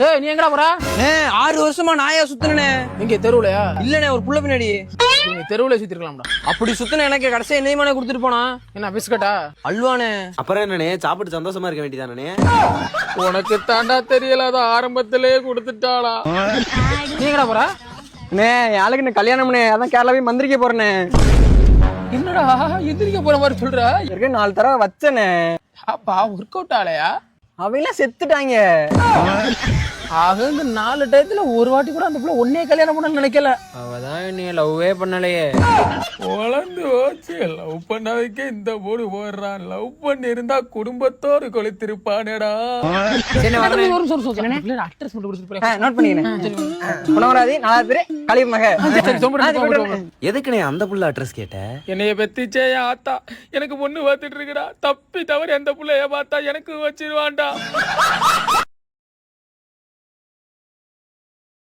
ஏய் நீ எங்கடா போற? 6 வருஷமா நாயா சுத்துனே. இங்க தெருவுலயா? இல்லனே ஒரு புள்ள பின்னாடி. நீ தெருவுல சுத்திருக்கலாம்டா. அப்படி சுத்துன எனக்கு கடைசியா என்னையுமானே கொடுத்துட்டு போனா. என்ன பிஸ்கட்டா? அல்வானே. அப்புறம் என்னண்ணே சாப்பிட்டு சந்தோஷமா இருக்க வேண்டியதானே? உனக்கு தாண்டா தெரியல, அத ஆரம்பத்திலே கொடுத்துட்டாளா. நீ எங்கடா போற? என் ஆளுக்கு கல்யாணம்னே, அதான் கேரளாவே மந்திரிக்க போறேனே. என்னடா எந்திரிக்க போற மாதிரி சொல்ற? 4 தடவை வச்சனே. அப்பா ஒர்க் அவுட் ஆலையா? அவையெல்லாம் செத்துட்டாங்க. ஆக இந்த 4 டயத்துல ஒரு வாட்டி கூட அந்த புள்ள ஒன்னே கல்யாணம் பண்ண நினைக்கல. அவதான் என்னைய லவ்வே பண்ணலையே. வளர்ந்து ஓச்சு லவ் பண்ணாதே இந்த போடு போடுறான். லவ் பண்ணி இருந்தா குடும்பத்தோடு கொளுத்திருப்பானேடா. அட்ரஸ் மட்டும் கொடுத்துட்டு போறேன். நோட் பண்ணிக்கிறேன். புனவராதி 4 பேரு கலிப் மக. எதுக்குண்ணே அந்த புள்ள அட்ரஸ் கேட்ட? என்னைய பெத்திச்சே ஆத்தா எனக்கு பொண்ணு பார்த்துட்டு இருக்குடா. தப்பி தவறி அந்த புள்ளைய பார்த்தா எனக்கு வச்சிருவான்டா.